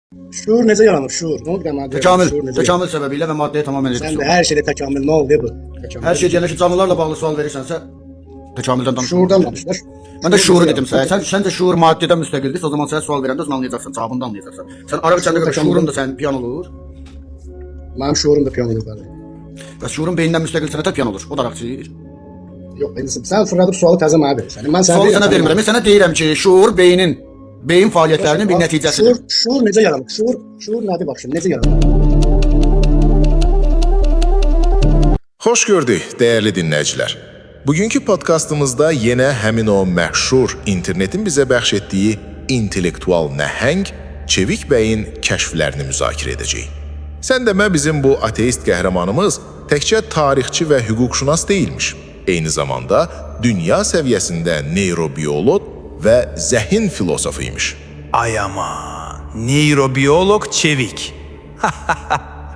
Şuur necə yaranır? Şuur. Nə oldu qəmadə? Təkamül səbəbilə və maddəyə tamamilə Sən ilgisi də olur. hər şeydə təkamül nə oldu bu? Hər şey deyəndə ki, canlılarla bağlı sual verirsənsə, təkamüldən danışma. Şuurdan danışılır. Mən də şuuru dedim sənə. Sən də şuur maddədən müstəqildir. O zaman sənə sual verəndə özün anlayacaqsan, cavabını da anlayacaqsan. Sən araba içəndə qədər şuurun da sənin piyan olur. Mənim şuurum da piyan olur. Və şuurun beynindən müstəqil sənə də piyan olur. O da araqçıyır. Yox, sən fırladıb sualı təzə mənə verirsən. Mən Sualı sənə vermirəm. Mən sənə deyirəm ki, şuur beyin fəaliyyətlərinin bir nəticəsidir. Şuur necə yaranır? Şuur nədir bax şimdi? Necə yaranır? Xoş gördük, dəyərli dinləyicilər. Bugünkü podkastımızda yenə həmin o məşhur internetin bizə bəxş etdiyi intellektual nəhəng Çevik bəyin kəşflərini müzakirə edəcəyik. Sən demə bizim bu ateist qəhrəmanımız təkcə tarixçi və hüquqşünas deyilmiş. Eyni zamanda dünya səviyyəsində neyrobioloq və zəhin filosofu imiş. Ay aman, neyrobiyolog Çevik.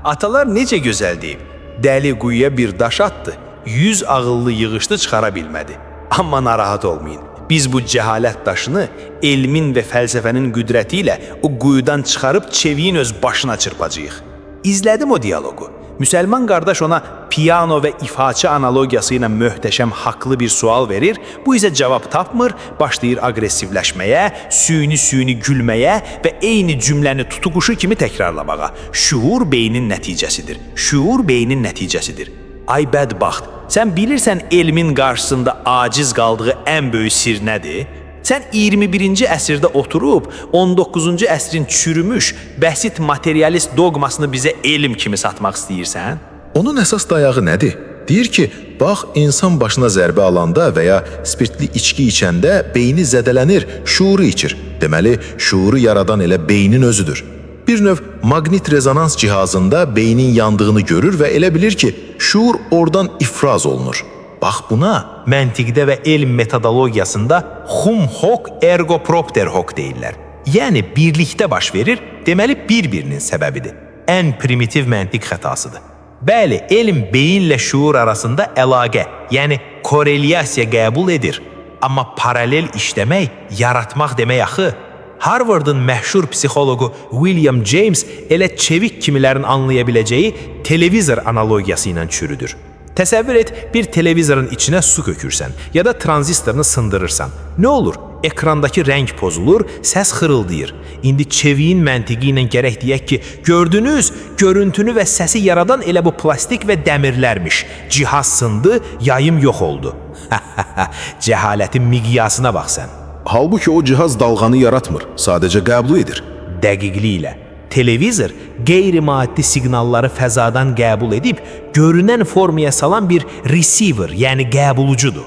Atalar necə gözəl deyib. Dəli quyuya bir daş atdı, 100 ağıllı yığışdı çıxara bilmədi. Amma narahat olmayın. Biz bu cəhalət daşını elmin və fəlsəfənin qüdrəti ilə o quyudan çıxarıb Çevikin öz başına çırpacağıq. İzlədim o diyaloqu. Müsəlman qardaş ona piano və ifaçı analogiyası ilə möhtəşəm haqlı bir sual verir, bu isə cavab tapmır, başlayır aqressivləşməyə, süni gülməyə və eyni cümləni tutuquşu kimi təkrarlamağa. Şuur beynin nəticəsidir. Şuur beynin nəticəsidir. Ay bədbaxt, sən bilirsən elmin qarşısında aciz qaldığı ən böyük sir nədir? Sən 21-ci əsrdə oturub 19-cu əsrin çürümüş, bəsit materialist dogmasını bizə elm kimi satmaq istəyirsən? Onun əsas dayağı nədir? Deyir ki, bax, insan başına zərbə alanda və ya spirtli içki içəndə beyni zədələnir, şuuru içir. Deməli, şuuru yaradan elə beynin özüdür. Bir növ maqnit rezonans cihazında beynin yandığını görür və elə bilir ki, şuur oradan ifraz olunur. Bax buna məntiqdə və elm metodologiyasında hum hoc ergo propter hoc deyirlər. Yəni birlikdə baş verir, deməli bir-birinin səbəbidir. Ən primitiv məntiq xətasıdır. Bəli, elm beyinlə şuur arasında əlaqə, yəni korelyasiya qəbul edir. Amma paralel işləmək, yaratmaq demək axı. Harvard'ın məşhur psixologu William James elə Çevik kimilərin anlaya biləcəyi televizor analogiyası ilə çürüdür. Təsəvvür et, bir televizorun içinə su kökürsən ya da tranzistorunu sındırırsan. Nə olur? Ekrandakı rəng pozulur, səs xırıldayır. İndi Çevikin məntiqi ilə gərək deyək ki, gördünüz, görüntünü və səsi yaradan elə bu plastik və dəmirlərmiş. Cihaz sındı, yayım yox oldu. Cəhalətin miqyasına bax sən. Halbuki o cihaz dalğanı yaratmır, sadəcə qəbul edir. Dəqiqliklə. Televizor qeyri-maddi siqnalları fəzadan qəbul edib, görünən formaya salan bir receiver, yəni qəbulucudur.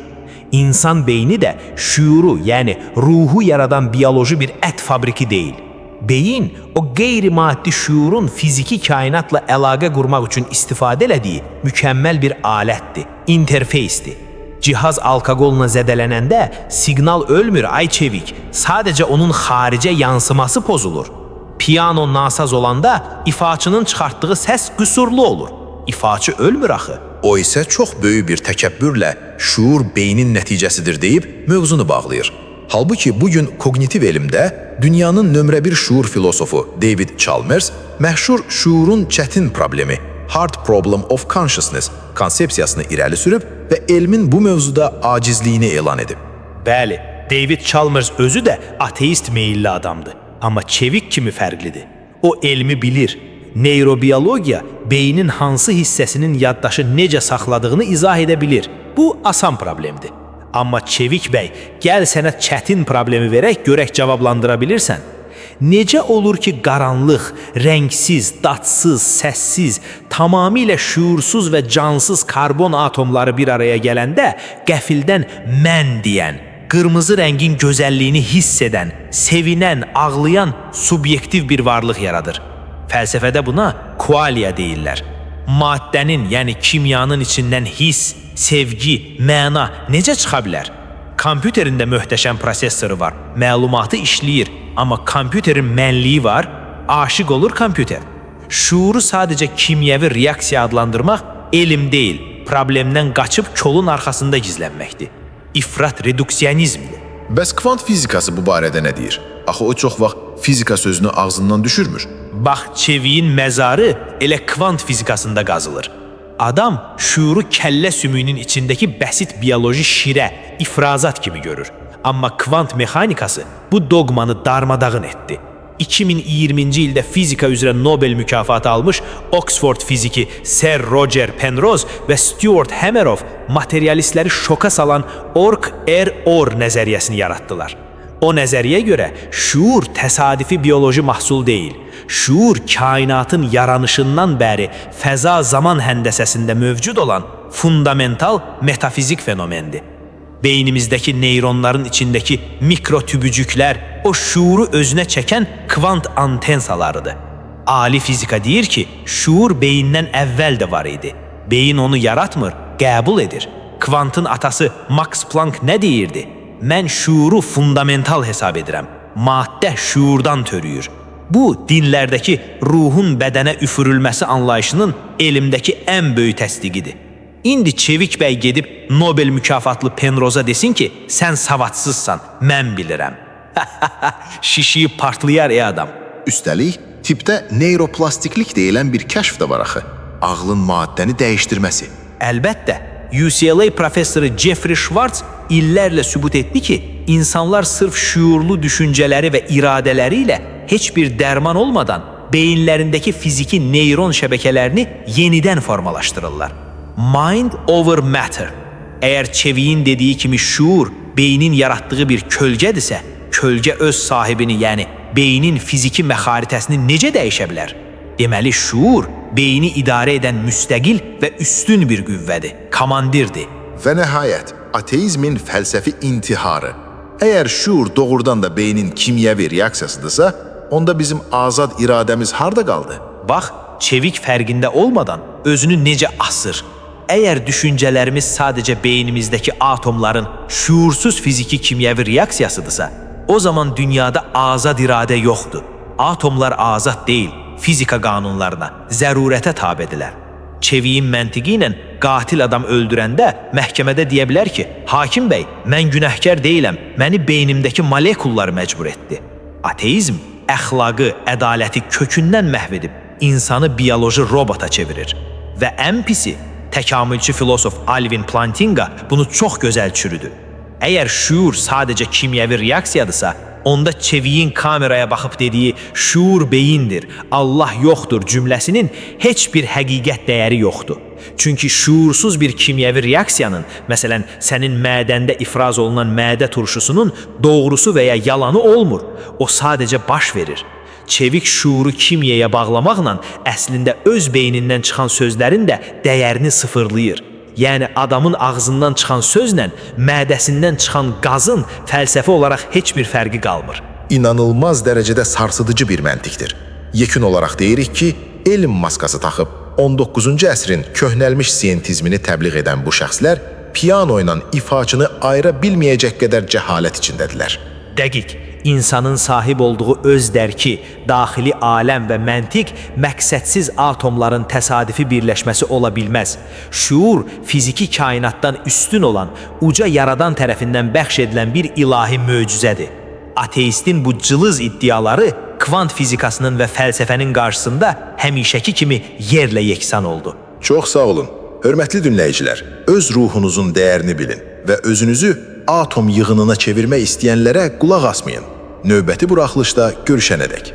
İnsan beyni də şuuru, yəni ruhu yaradan bioloji bir ət fabriki deyil. Beyin o qeyri-maddi şuurun fiziki kainatla əlaqə qurmaq üçün istifadə elədiyi mükəmməl bir alətdir, interfeysdir. Cihaz alkoqolla zədələnəndə siqnal ölmür, ay Çevik, sadəcə onun xaricə yansıması pozulur. Piano nasaz olanda ifaçının çıxartdığı səs qüsurlu olur. İfaçı ölmür axı. O isə çox böyük bir təkəbbürlə şuur beynin nəticəsidir deyib mövzunu bağlayır. Halbuki bugün kognitiv elmdə dünyanın nömrə bir şuur filosofu David Chalmers məşhur şuurun çətin problemi, Hard Problem of Consciousness konsepsiyasını irəli sürüb və elmin bu mövzuda acizliyini elan edib. Bəli, David Chalmers özü də ateist meyilli adamdır. Amma Çevik kimi fərqlidir. O elmi bilir. Neyrobiyologiya beynin hansı hissəsinin yaddaşı necə saxladığını izah edə bilir. Bu asan problemdir. Amma Çevik bəy, gəl sənə çətin problemi verək, görək cavablandıra bilirsən. Necə olur ki, qaranlıq, rəngsiz, dadsız, səssiz, tamamilə şuursuz və cansız karbon atomları bir araya gələndə qəfildən mən deyən, qırmızı rəngin gözəlliyini hiss edən, sevinən, ağlayan subyektiv bir varlıq yaradır. Fəlsəfədə buna qualia deyirlər. Maddənin, yəni kimyanın içindən hiss, sevgi, məna necə çıxa bilər? Kompüterin də möhtəşəm prosessoru var, məlumatı işləyir, amma kompüterin mənliyi var, aşiq olur kompüter. Şuuru sadəcə kimyəvi reaksiya adlandırmaq elm deyil, problemdən qaçıb kolun arxasında gizlənməkdir. İfrat reduksiyonizmdir. Bəs kvant fizikası bu barədə nə deyir? Axı o çox vaxt fizika sözünü ağzından düşürmür. Bax, çeviyin məzarı elə kvant fizikasında qazılır. Adam şuuru kəllə sümüyünün içindəki bəsit bioloji şirə, ifrazat kimi görür. Amma kvant mexanikası bu dogmanı darmadağın etdi. 2020-ci ildə fizika üzrə Nobel mükafatı almış Oxford fiziki Sir Roger Penrose və Stuart Hameroff materialistləri şoka salan Ork-er-or nəzəriyyəsini yaratdılar. O nəzəriyə görə şuur təsadüfi bioloji məhsul deyil. Şuur kainatın yaranışından bəri fəza zaman həndəsəsində mövcud olan fundamental metafizik fenomendir. Beynimizdəki neyronların içindəki mikrotübücüklər o şuuru özünə çəkən kvant antensalarıdır. Ali fizika deyir ki, şuur beyindən əvvəl də var idi. Beyin onu yaratmır, qəbul edir. Kvantın atası Max Planck nə deyirdi? Mən şuuru fundamental hesab edirəm. Maddə şuurdan törüyür. Bu, dinlərdəki ruhun bədənə üfürülməsi anlayışının elmdəki ən böyük təsdiqidir. İndi Çevik bəy gedib Nobel mükafatlı Penroza desin ki, sən savadsızsan, mən bilirəm. Şişiyi partlayar adam. Üstəlik, tipdə neyroplastiklik deyilən bir kəşf də var axı. Ağlın maddəni dəyişdirməsi. Əlbəttə, UCLA professoru Jeffrey Schwartz illərlə sübut etdi ki, insanlar sırf şuurlu düşüncələri və iradələri ilə heç bir dərman olmadan beyinlərindəki fiziki neyron şəbəkələrini yenidən formalaşdırırlar. Mind over matter. Əgər Çevik'in dediyi kimi şuur beynin yaratdığı bir kölgədirsə, kölgə öz sahibini, yəni beynin fiziki məxaritəsini necə dəyişə bilər? Deməli, şuur beyni idarə edən müstəqil və üstün bir qüvvədir, komandirdir. Və nəhayət, ateizmin fəlsəfi intiharı. Əgər şuur doğrudan da beynin kimyəvi reaksiyasıdırsa, onda bizim azad iradəmiz harda qaldı? Bax, Çevik fərqində olmadan özünü necə asır. Əgər düşüncələrimiz sadəcə beynimizdəki atomların şuursuz fiziki kimyəvi reaksiyasıdırsa, o zaman dünyada azad iradə yoxdur. Atomlar azad deyil, fizika qanunlarına, zərurətə tabedirlər. Çevik'in məntiqi ilə qatil adam öldürəndə məhkəmədə deyə bilər ki, hakim bəy, mən günəhkar deyiləm, məni beynimdəki molekullar məcbur etdi. Ateizm əxlaqı, ədaləti kökündən məhv edib, insanı bioloji robota çevirir. Və ən pisi, təkamülçü filosof Alvin Plantinga bunu çox gözəl çürüdü. Əgər şuur sadəcə kimyəvi reaksiyadırsa, onda Çevik'in kameraya baxıb dediyi şuur beyindir, Allah yoxdur cümləsinin heç bir həqiqət dəyəri yoxdur. Çünki şuursuz bir kimyəvi reaksiyanın, məsələn, sənin mədəndə ifraz olunan mədə turşusunun doğrusu və ya yalanı olmur. O sadəcə baş verir. Çevik şuuru kimyaya bağlamaqla əslində öz beynindən çıxan sözlərin də dəyərini sıfırlayır. Yəni adamın ağzından çıxan sözlə mədəsindən çıxan qazın fəlsəfi olaraq heç bir fərqi qalmır. İnanılmaz dərəcədə sarsıdıcı bir məntiqdir. Yekun olaraq deyirik ki, elm maskası taxıb 19-cu əsrin köhnəlmiş siyentizmini təbliğ edən bu şəxslər piano ilə ifaçını ayıra bilməyəcək qədər cəhalət içindədirlər. Dəqiq. İnsanın sahib olduğu öz dərki, daxili aləm və məntiq məqsədsiz atomların təsadüfi birləşməsi ola bilməz. Şuur fiziki kainatdan üstün olan, uca yaradan tərəfindən bəxş edilən bir ilahi möcüzədir. Ateistin bu cılız iddiaları kvant fizikasının və fəlsəfənin qarşısında həmişəki kimi yerlə yeksan oldu. Çox sağ olun. Hörmətli dinləyicilər, öz ruhunuzun dəyərini bilin və özünüzü atom yığınına çevirmək istəyənlərə qulaq asmayın. Növbəti buraxılışda görüşənədək.